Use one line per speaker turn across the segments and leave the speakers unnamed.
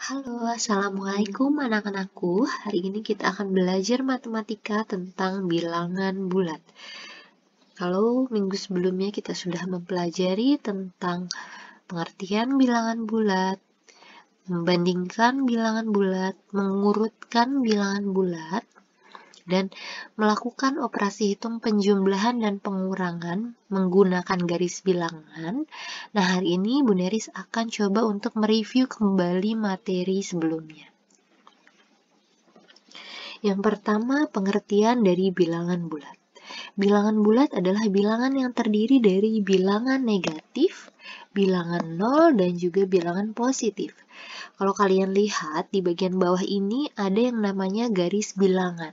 Halo, Assalamualaikum anak-anakku. Hari ini kita akan belajar matematika tentang bilangan bulat. Kalau minggu sebelumnya kita sudah mempelajari tentang pengertian bilangan bulat, membandingkan bilangan bulat, mengurutkan bilangan bulat, dan melakukan operasi hitung penjumlahan dan pengurangan menggunakan garis bilangan. Nah, hari ini Bu Neris akan coba untuk mereview kembali materi sebelumnya. Yang pertama, pengertian dari bilangan bulat. Bilangan bulat adalah bilangan yang terdiri dari bilangan negatif, bilangan nol, dan juga bilangan positif. Kalau kalian lihat di bagian bawah ini ada yang namanya garis bilangan.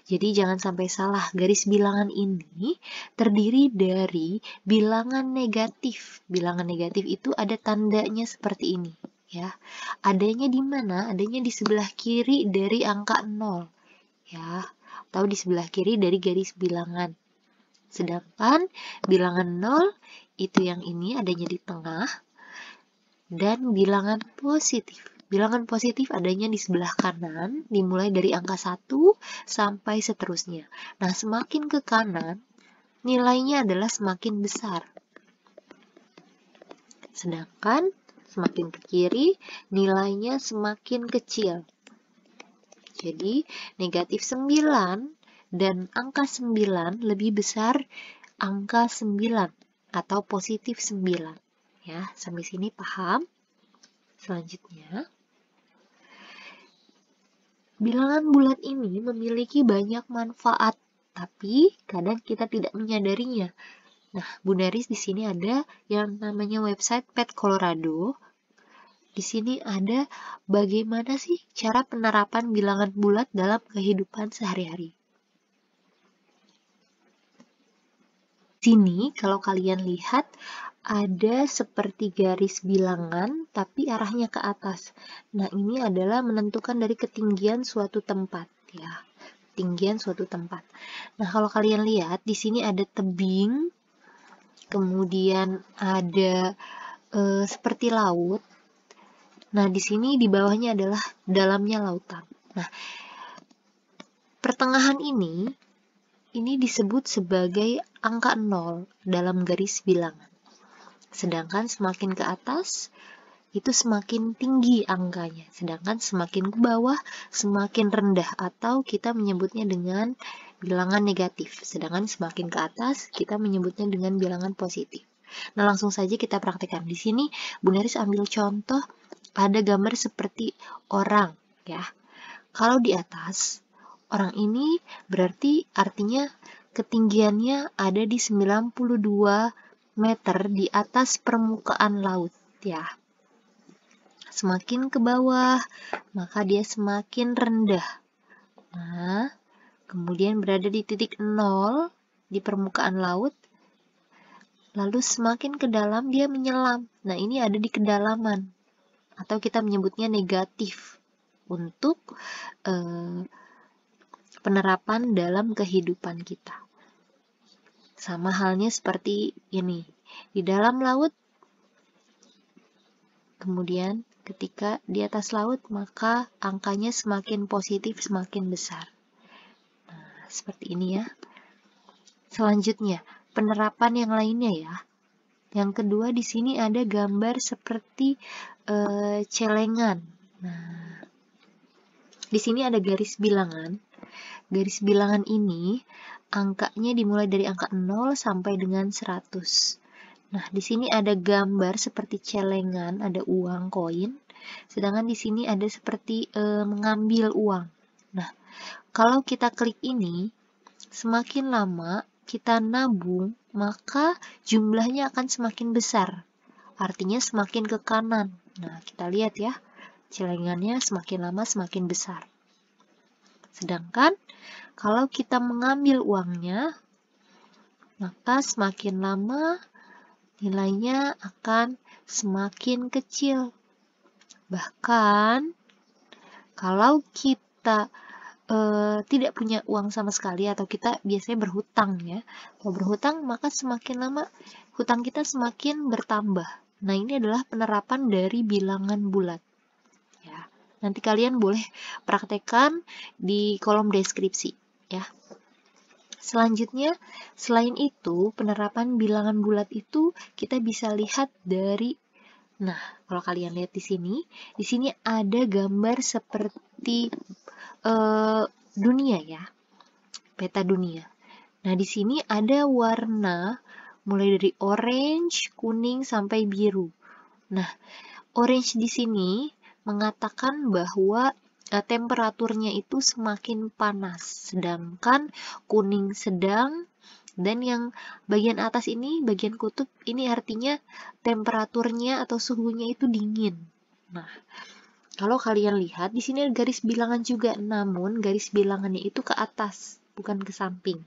Jadi jangan sampai salah, garis bilangan ini terdiri dari bilangan negatif. Bilangan negatif itu ada tandanya seperti ini, ya. Adanya di mana? Adanya di sebelah kiri dari angka 0, ya, atau di sebelah kiri dari garis bilangan. Sedangkan bilangan 0 itu yang ini adanya di tengah, dan bilangan positif. Bilangan positif adanya di sebelah kanan, dimulai dari angka 1 sampai seterusnya. Nah, semakin ke kanan, nilainya adalah semakin besar. Sedangkan semakin ke kiri, nilainya semakin kecil. Jadi, negatif 9 dan angka 9 lebih besar angka 9 atau positif 9. Ya, sampai sini paham? Selanjutnya, bilangan bulat ini memiliki banyak manfaat, tapi kadang kita tidak menyadarinya. Nah, Bu Neris di sini ada yang namanya website Pet Colorado. Di sini ada bagaimana sih cara penerapan bilangan bulat dalam kehidupan sehari-hari. Sini kalau kalian lihat ada seperti garis bilangan tapi arahnya ke atas. Nah, ini adalah menentukan dari ketinggian suatu tempat, ya. Ketinggian suatu tempat. Nah, kalau kalian lihat di sini ada tebing, kemudian ada seperti laut. Nah, di sini di bawahnya adalah dalamnya lautan. Nah, pertengahan ini disebut sebagai angka 0 dalam garis bilangan. Sedangkan semakin ke atas, itu semakin tinggi angkanya. Sedangkan semakin ke bawah, semakin rendah. Atau kita menyebutnya dengan bilangan negatif. Sedangkan semakin ke atas, kita menyebutnya dengan bilangan positif. Nah, langsung saja kita praktekkan. Di sini, Bu Neris ambil contoh, ada gambar seperti orang, ya. Kalau di atas, orang ini berarti artinya ketinggiannya ada di 92 meter di atas permukaan laut, ya. Semakin ke bawah, maka dia semakin rendah. Nah, kemudian berada di titik 0 di permukaan laut, lalu semakin ke dalam dia menyelam. Nah, ini ada di kedalaman, atau kita menyebutnya negatif untuk penerapan dalam kehidupan kita. Sama halnya seperti ini. Di dalam laut, kemudian ketika di atas laut, maka angkanya semakin positif, semakin besar. Nah, seperti ini ya. Selanjutnya, penerapan yang lainnya ya. Yang kedua, di sini ada gambar seperti celengan. Nah, di sini ada garis bilangan. Garis bilangan ini angkanya dimulai dari angka 0 sampai dengan 100. Nah, di sini ada gambar seperti celengan, ada uang koin. Sedangkan di sini ada seperti mengambil uang. Nah, kalau kita klik ini, semakin lama kita nabung, maka jumlahnya akan semakin besar. Artinya semakin ke kanan. Nah, kita lihat ya, celengannya semakin lama semakin besar. Sedangkan kalau kita mengambil uangnya, maka semakin lama nilainya akan semakin kecil. Bahkan kalau kita tidak punya uang sama sekali, atau kita biasanya berhutang ya. Kalau berhutang, maka semakin lama hutang kita semakin bertambah. Nah, ini adalah penerapan dari bilangan bulat. Ya. Nanti kalian boleh praktekkan di kolom deskripsi ya. Selanjutnya, selain itu, penerapan bilangan bulat itu kita bisa lihat dari, nah, kalau kalian lihat di sini ada gambar seperti dunia ya, peta dunia. Nah, di sini ada warna mulai dari orange, kuning sampai biru. Nah, orange di sini mengatakan bahwa temperaturnya itu semakin panas, sedangkan kuning sedang, dan yang bagian atas ini, bagian kutub, ini artinya temperaturnya atau suhunya itu dingin. Nah, kalau kalian lihat, di sini ada garis bilangan juga, namun garis bilangannya itu ke atas, bukan ke samping.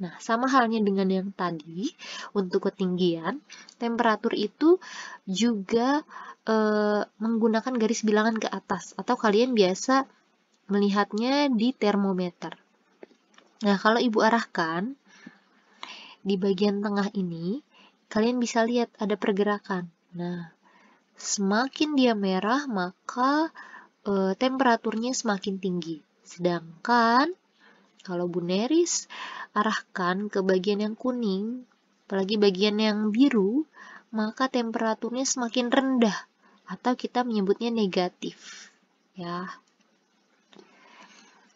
Nah, sama halnya dengan yang tadi, untuk ketinggian, temperatur itu juga menggunakan garis bilangan ke atas, atau kalian biasa melihatnya di termometer. Nah, kalau ibu arahkan, di bagian tengah ini, kalian bisa lihat ada pergerakan. Nah, semakin dia merah, maka temperaturnya semakin tinggi. Sedangkan, kalau Bu Neris arahkan ke bagian yang kuning, apalagi bagian yang biru, maka temperaturnya semakin rendah, atau kita menyebutnya negatif. Ya.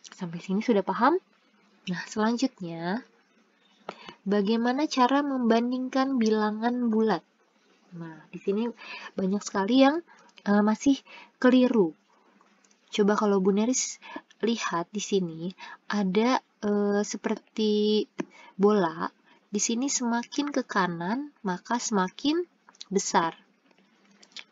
Sampai sini sudah paham? Nah, selanjutnya, bagaimana cara membandingkan bilangan bulat? Nah, di sini banyak sekali yang masih keliru. Coba kalau Bu Neris lihat di sini ada seperti bola. Di sini semakin ke kanan maka semakin besar.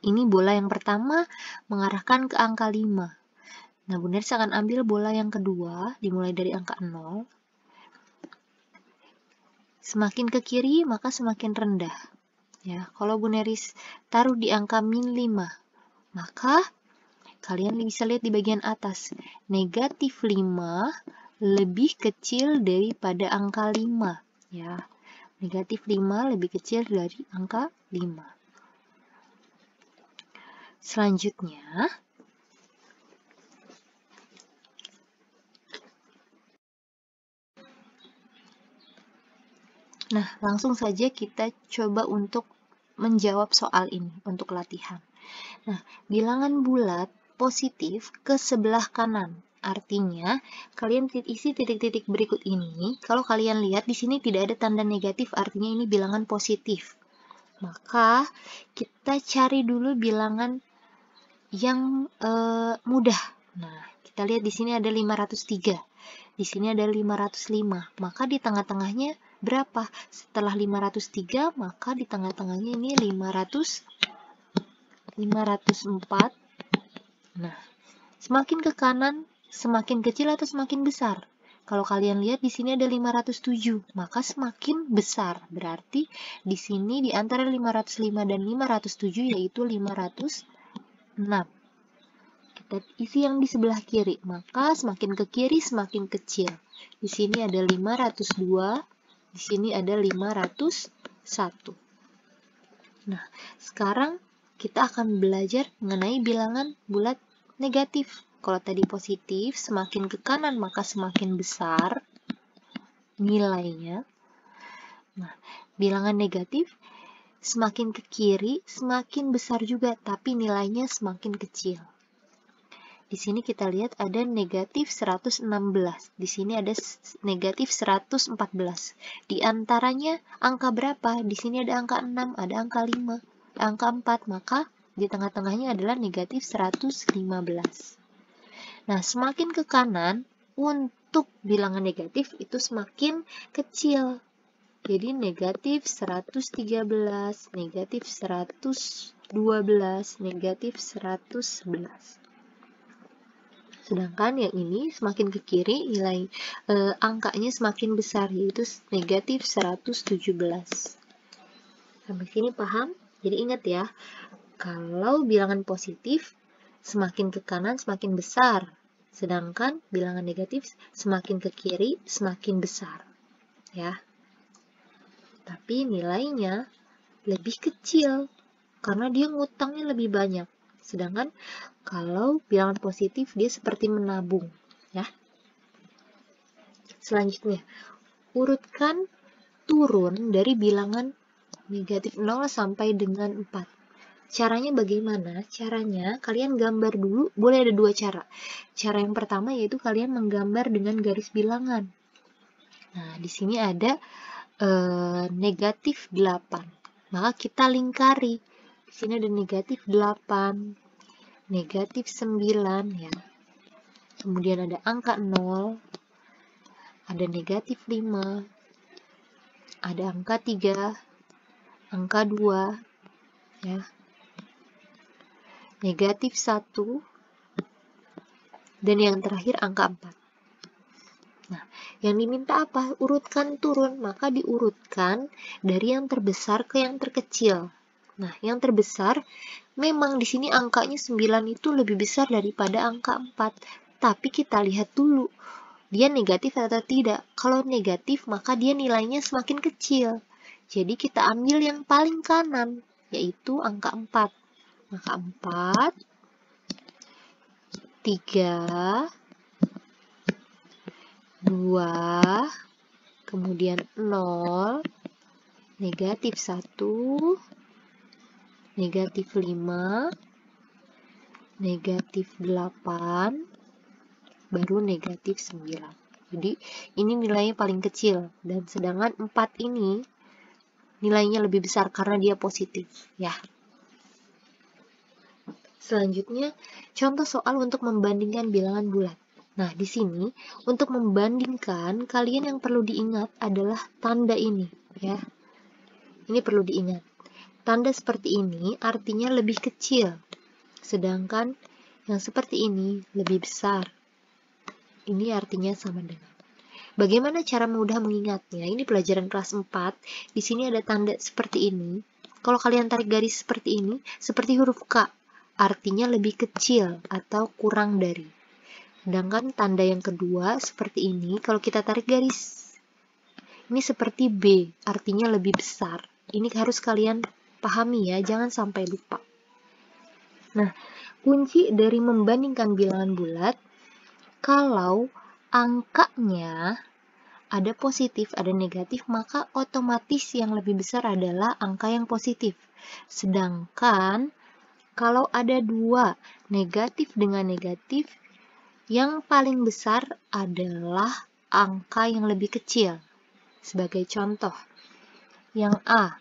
Ini bola yang pertama mengarahkan ke angka 5. Nah, Bu Neris akan ambil bola yang kedua dimulai dari angka 0. Semakin ke kiri maka semakin rendah. Ya, kalau Bu Neris taruh di angka min 5, maka kalian bisa lihat di bagian atas, negatif 5 lebih kecil daripada angka 5. Ya, negatif 5 lebih kecil dari angka 5. Selanjutnya, nah, langsung saja kita coba untuk menjawab soal ini untuk latihan. Nah, bilangan bulat positif ke sebelah kanan. Artinya, kalian isi titik-titik berikut ini. Kalau kalian lihat di sini tidak ada tanda negatif, artinya ini bilangan positif. Maka, kita cari dulu bilangan yang mudah. Nah, kita lihat di sini ada 503. Di sini ada 505. Maka di tengah-tengahnya berapa? Setelah 503, maka di tengah-tengahnya ini 504. Nah, semakin ke kanan, semakin kecil atau semakin besar? Kalau kalian lihat di sini ada 507, maka semakin besar. Berarti di sini di antara 505 dan 507 yaitu 506. Kita isi yang di sebelah kiri, maka semakin ke kiri semakin kecil. Di sini ada 502, di sini ada 501. Nah, sekarang kita akan belajar mengenai bilangan bulat negatif. Kalau tadi positif, semakin ke kanan maka semakin besar nilainya. Nah, bilangan negatif semakin ke kiri semakin besar juga, tapi nilainya semakin kecil. Di sini kita lihat ada negatif 116. Di sini ada negatif 114. Di antaranya angka berapa? Di sini ada angka 6, ada angka 5, angka 4. Maka di tengah-tengahnya adalah negatif 115. Nah, semakin ke kanan, untuk bilangan negatif itu semakin kecil. Jadi negatif 113, negatif 112, negatif 111. Sedangkan yang ini semakin ke kiri nilai angkanya semakin besar, yaitu negatif 117. Sampai sini paham? Jadi ingat ya, kalau bilangan positif semakin ke kanan semakin besar, sedangkan bilangan negatif semakin ke kiri semakin besar. Ya. Tapi nilainya lebih kecil karena dia ngutangnya lebih banyak. Sedangkan kalau bilangan positif dia seperti menabung, ya. Selanjutnya, urutkan turun dari bilangan negatif 0 sampai dengan 4. Caranya bagaimana? Caranya kalian gambar dulu, boleh ada dua cara. Cara yang pertama yaitu kalian menggambar dengan garis bilangan. Nah, di sini ada negatif 8. Maka kita lingkari. Di sini ada negatif 8, negatif 9 ya. Kemudian ada angka 0, ada negatif 5, ada angka 3, angka 2 ya. Negatif 1 dan yang terakhir angka 4. Nah, yang diminta apa? Urutkan turun, maka diurutkan dari yang terbesar ke yang terkecil. Nah, yang terbesar memang di sini angkanya 9 itu lebih besar daripada angka 4. Tapi kita lihat dulu, dia negatif atau tidak. Kalau negatif, maka dia nilainya semakin kecil. Jadi kita ambil yang paling kanan, yaitu angka 4. Maka 4, 3, 2, kemudian 0, negatif 1, negatif 5, negatif 8, baru negatif 9. Jadi ini nilainya paling kecil, dan sedangkan 4 ini nilainya lebih besar karena dia positif ya. Selanjutnya, contoh soal untuk membandingkan bilangan bulat. Nah, di sini untuk membandingkan, kalian yang perlu diingat adalah tanda ini ya. Ini perlu diingat. Tanda seperti ini artinya lebih kecil, sedangkan yang seperti ini lebih besar. Ini artinya sama dengan. Bagaimana cara mudah mengingatnya? Ini pelajaran kelas 4. Di sini ada tanda seperti ini. Kalau kalian tarik garis seperti ini, seperti huruf K, artinya lebih kecil atau kurang dari. Sedangkan tanda yang kedua seperti ini, kalau kita tarik garis, ini seperti B, artinya lebih besar. Ini harus kalian pahami ya, jangan sampai lupa. Nah, kunci dari membandingkan bilangan bulat, kalau angkanya ada positif, ada negatif, maka otomatis yang lebih besar adalah angka yang positif. Sedangkan kalau ada dua, negatif dengan negatif, yang paling besar adalah angka yang lebih kecil. Sebagai contoh, yang A,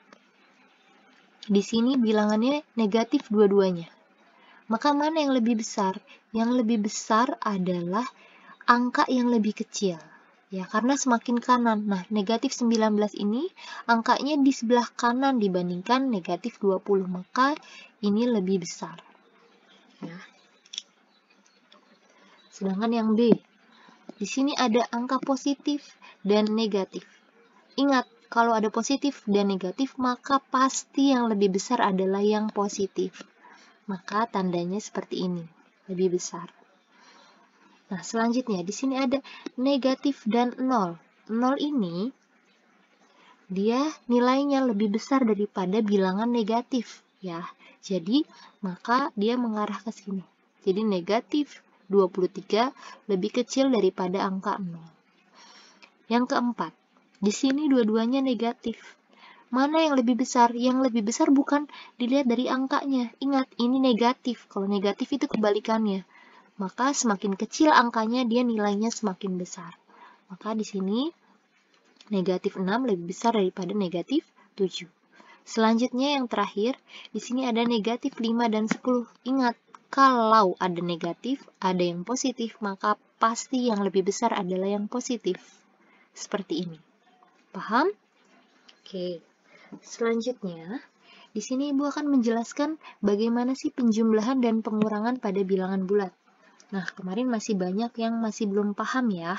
di sini bilangannya negatif dua-duanya. Maka mana yang lebih besar? Yang lebih besar adalah angka yang lebih kecil. Ya, karena semakin kanan. Nah, negatif 19 ini angkanya di sebelah kanan dibandingkan negatif 20. Maka ini lebih besar. Ya. Sedangkan yang B, di sini ada angka positif dan negatif. Ingat, kalau ada positif dan negatif, maka pasti yang lebih besar adalah yang positif. Maka tandanya seperti ini, lebih besar. Nah, selanjutnya di sini ada negatif dan 0. 0 ini dia nilainya lebih besar daripada bilangan negatif ya. Jadi, maka dia mengarah ke sini. Jadi negatif 23 lebih kecil daripada angka 0. Yang keempat, di sini dua-duanya negatif. Mana yang lebih besar? Yang lebih besar bukan dilihat dari angkanya. Ingat, ini negatif. Kalau negatif itu kebalikannya. Maka semakin kecil angkanya, dia nilainya semakin besar. Maka di sini negatif 6 lebih besar daripada negatif 7. Selanjutnya yang terakhir, di sini ada negatif 5 dan 10. Ingat, kalau ada negatif, ada yang positif, maka pasti yang lebih besar adalah yang positif. Seperti ini. Paham? Oke. Selanjutnya, di sini Ibu akan menjelaskan bagaimana sih penjumlahan dan pengurangan pada bilangan bulat. Nah, kemarin masih banyak yang masih belum paham ya.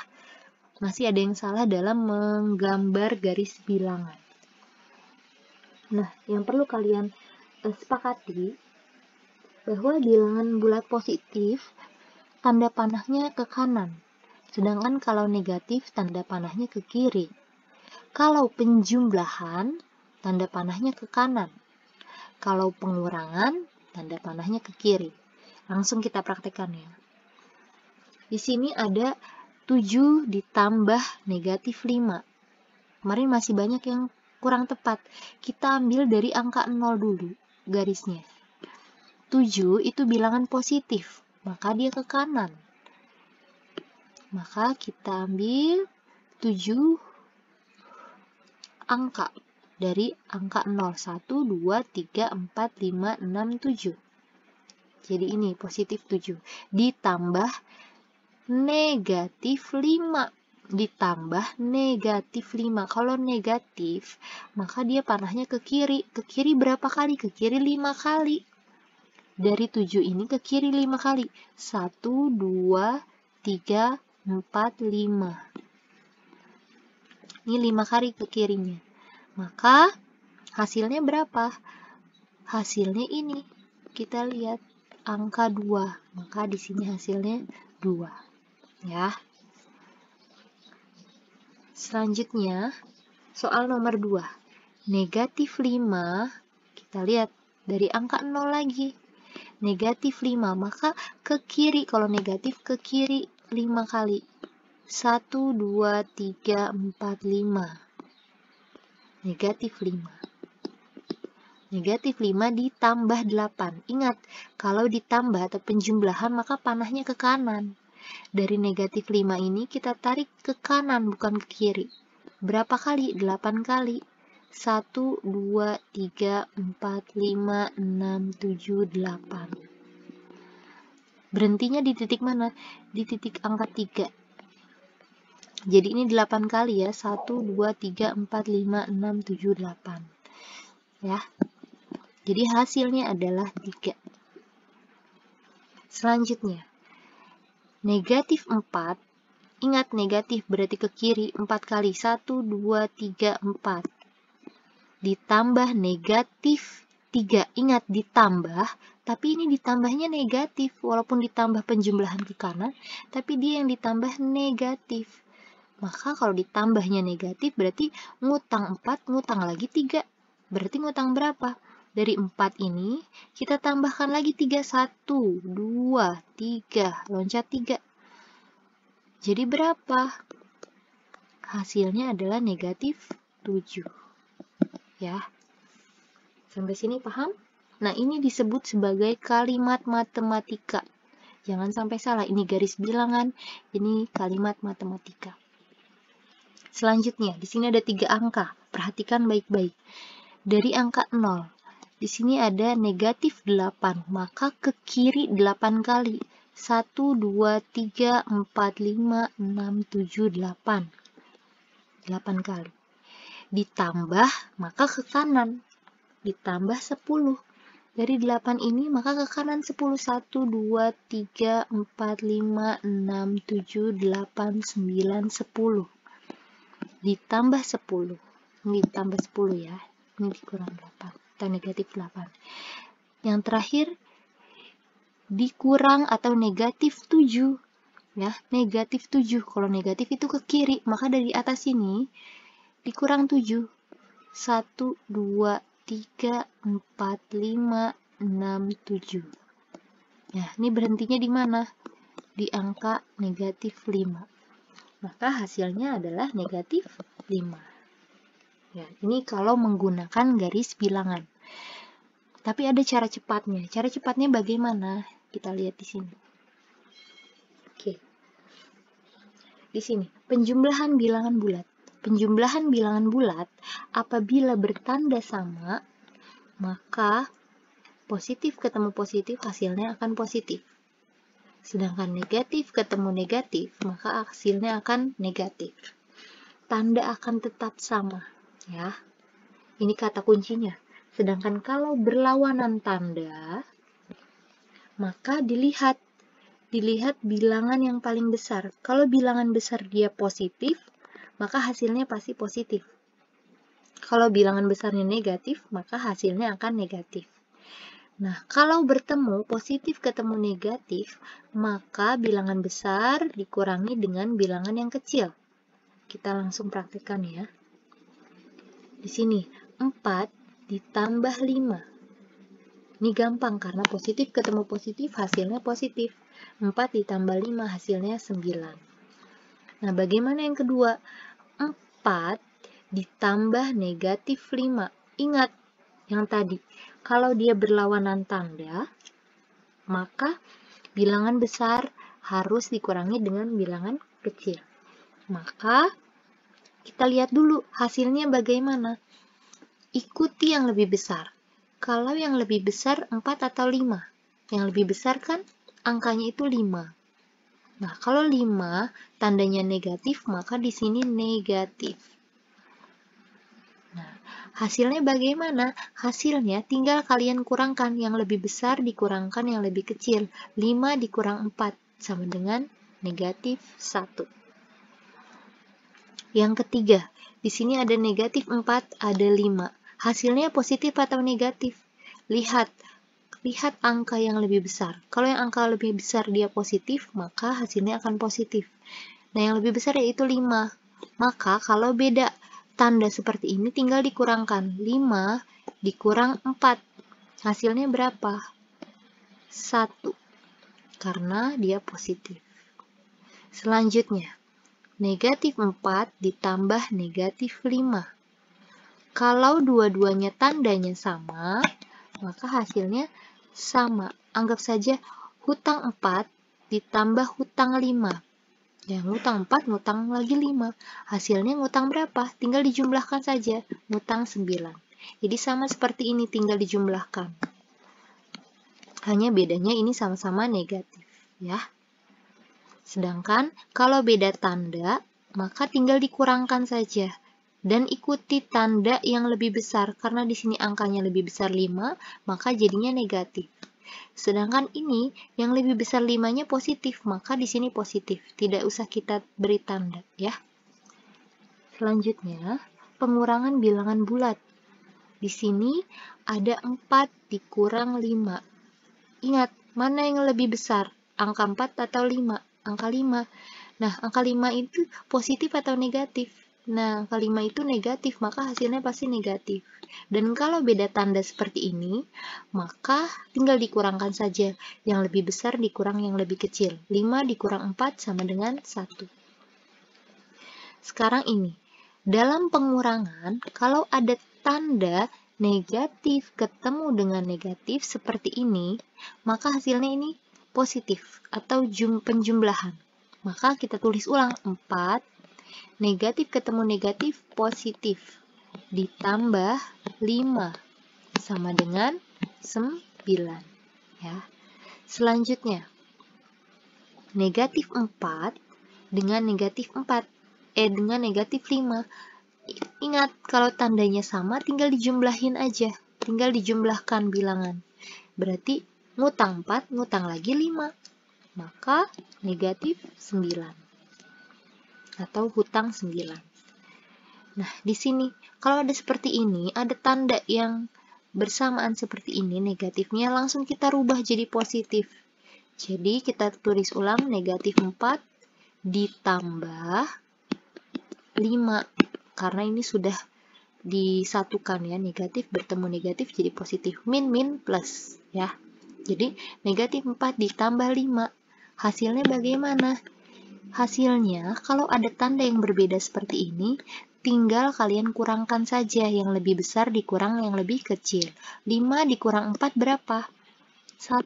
Masih ada yang salah dalam menggambar garis bilangan. Nah, yang perlu kalian sepakati bahwa bilangan bulat positif tanda panahnya ke kanan. Sedangkan kalau negatif tanda panahnya ke kiri. Kalau penjumlahan tanda panahnya ke kanan. Kalau pengurangan tanda panahnya ke kiri. Langsung kita praktekkan ya. Di sini ada 7 ditambah negatif 5. Kemarin masih banyak yang kurang tepat. Kita ambil dari angka 0 dulu garisnya. 7 itu bilangan positif, maka dia ke kanan. Maka kita ambil 7 angka dari angka 0. 1, 2, 3, 4, 5, 6, 7. Jadi ini positif 7. Ditambah negatif 5. Ditambah negatif 5. Kalau negatif, maka dia panahnya ke kiri. Ke kiri berapa kali? Ke kiri 5 kali. Dari 7 ini ke kiri 5 kali. 1, 2, 3, 4, 5. Ini 5 kali ke kirinya. Maka hasilnya berapa? Hasilnya ini. Kita lihat angka 2. Maka di sini hasilnya 2. Ya. Selanjutnya, soal nomor 2. Negatif 5, kita lihat dari angka 0 lagi. Negatif 5, maka ke kiri. Kalau negatif ke kiri 5 kali. 1, 2, 3, 4, 5. Negatif 5. Negatif 5 ditambah 8. Ingat, kalau ditambah atau penjumlahan maka panahnya ke kanan. Dari negatif 5 ini kita tarik ke kanan, bukan ke kiri. Berapa kali? 8 kali. 1, 2, 3, 4, 5, 6, 7, 8. Berhentinya di titik mana? Di titik angka 3. Jadi ini 8 kali ya. 1, 2, 3, 4, 5, 6, 7, 8. Ya. Jadi hasilnya adalah 3. Selanjutnya. Negatif 4. Ingat negatif berarti ke kiri 4 kali. 1, 2, 3, 4. Ditambah negatif 3. Ingat ditambah. Tapi ini ditambahnya negatif. Walaupun ditambah penjumlahan ke kanan. Tapi dia yang ditambah negatif. Maka kalau ditambahnya negatif berarti ngutang 4, ngutang lagi 3. Berarti ngutang berapa? Dari 4 ini kita tambahkan lagi 3. 1, 2, 3. Loncat 3. Jadi berapa? Hasilnya adalah negatif 7. Ya. Sampai sini paham? Nah, ini disebut sebagai kalimat matematika. Jangan sampai salah. Ini garis bilangan, ini kalimat matematika. Selanjutnya, di sini ada 3 angka. Perhatikan baik-baik. Dari angka 0, di sini ada negatif 8, maka ke kiri 8 kali. 1, 2, 3, 4, 5, 6, 7, 8. 8 kali. Ditambah, maka ke kanan. Ditambah 10. Dari 8 ini, maka ke kanan 10. 1, 2, 3, 4, 5, 6, 7, 8, 9, 10. Ditambah 10. Ini ditambah 10 ya. Ini dikurang 8. Atau negatif 8. Yang terakhir, dikurang atau negatif 7. Ya, negatif 7. Kalau negatif itu ke kiri, maka dari atas ini dikurang 7. 1, 2, 3, 4, 5, 6, 7. Nah, ini berhentinya di mana? Di angka negatif 5. Maka hasilnya adalah negatif 5. Ya, ini kalau menggunakan garis bilangan. Tapi ada cara cepatnya. Cara cepatnya bagaimana? Kita lihat di sini. Oke. Di sini, penjumlahan bilangan bulat. Penjumlahan bilangan bulat apabila bertanda sama, maka positif ketemu positif hasilnya akan positif. Sedangkan negatif ketemu negatif, maka hasilnya akan negatif. Tanda akan tetap sama, ya. Ini kata kuncinya. Sedangkan kalau berlawanan tanda, maka dilihat bilangan yang paling besar. Kalau bilangan besar dia positif, maka hasilnya pasti positif. Kalau bilangan besarnya negatif, maka hasilnya akan negatif. Nah, kalau bertemu positif ketemu negatif, maka bilangan besar dikurangi dengan bilangan yang kecil. Kita langsung praktekkan ya. Di sini, 4 ditambah 5. Ini gampang karena positif ketemu positif hasilnya positif. 4 ditambah 5 hasilnya 9. Nah, bagaimana yang kedua? 4 ditambah negatif 5. Ingat yang tadi, kalau dia berlawanan tanda, maka bilangan besar harus dikurangi dengan bilangan kecil. Maka kita lihat dulu hasilnya bagaimana. Ikuti yang lebih besar. Kalau yang lebih besar 4 atau 5? Yang lebih besar kan angkanya itu 5. Nah, kalau 5 tandanya negatif, maka di sini negatif. Nah, hasilnya bagaimana? Hasilnya tinggal kalian kurangkan. Yang lebih besar dikurangkan yang lebih kecil. 5 dikurang 4 sama dengan negatif 1. Yang ketiga, di sini ada negatif 4, ada 5. Hasilnya positif atau negatif? Lihat angka yang lebih besar. Kalau yang angka lebih besar dia positif, maka hasilnya akan positif. Nah, yang lebih besar yaitu 5. Maka kalau beda tanda seperti ini tinggal dikurangkan. 5 dikurang 4. Hasilnya berapa? 1. Karena dia positif. Selanjutnya, negatif 4 ditambah negatif 5. Kalau dua-duanya tandanya sama, maka hasilnya sama. Anggap saja hutang 4 ditambah hutang 5. Yang ngutang 4, ngutang lagi 5. Hasilnya ngutang berapa? Tinggal dijumlahkan saja. Ngutang 9. Jadi sama seperti ini, tinggal dijumlahkan. Hanya bedanya ini sama-sama negatif, ya. Sedangkan kalau beda tanda, maka tinggal dikurangkan saja. Dan ikuti tanda yang lebih besar. Karena di sini angkanya lebih besar 5, maka jadinya negatif. Sedangkan ini yang lebih besar 5-nya positif, maka di sini positif. Tidak usah kita beri tanda, ya. Selanjutnya, pengurangan bilangan bulat. Di sini ada 4 dikurang 5. Ingat, mana yang lebih besar? Angka 4 atau 5? Angka 5. Nah, angka 5 itu positif atau negatif? Nah, angka 5 itu negatif, maka hasilnya pasti negatif. Dan kalau beda tanda seperti ini, maka tinggal dikurangkan saja. Yang lebih besar dikurang yang lebih kecil. 5 dikurang 4 sama dengan 1. Sekarang ini, dalam pengurangan, kalau ada tanda negatif ketemu dengan negatif seperti ini, maka hasilnya ini positif atau penjumlahan. Maka kita tulis ulang 4, negatif ketemu negatif positif, ditambah 5, sama dengan 9. Ya. Selanjutnya, negatif 4 dengan negatif 5. Ingat, kalau tandanya sama, tinggal dijumlahin aja. Tinggal dijumlahkan bilangan. Berarti ngutang 4, ngutang lagi 5. Maka negatif 9. Atau hutang 9. Nah, di sini, kalau ada seperti ini, ada tanda yang bersamaan seperti ini, negatifnya langsung kita rubah jadi positif. Jadi, kita tulis ulang negatif 4 ditambah 5. Karena ini sudah disatukan ya, negatif bertemu negatif jadi positif. Min plus ya. Jadi negatif 4 ditambah 5. Hasilnya bagaimana? Hasilnya kalau ada tanda yang berbeda seperti ini, tinggal kalian kurangkan saja. Yang lebih besar dikurang yang lebih kecil. 5 dikurang 4 berapa? 1.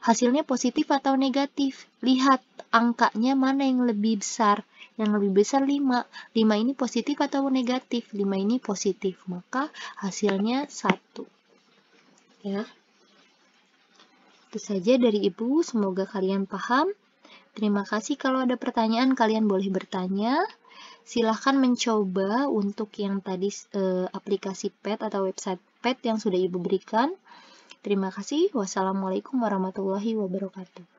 Hasilnya positif atau negatif? Lihat angkanya mana yang lebih besar. Yang lebih besar 5. 5 ini positif atau negatif? 5 ini positif. Maka hasilnya 1. Ya. Itu saja dari Ibu. Semoga kalian paham. Terima kasih. Kalau ada pertanyaan, kalian boleh bertanya. Silahkan mencoba untuk yang tadi aplikasi PET atau website PET yang sudah Ibu berikan. Terima kasih. Wassalamualaikum warahmatullahi wabarakatuh.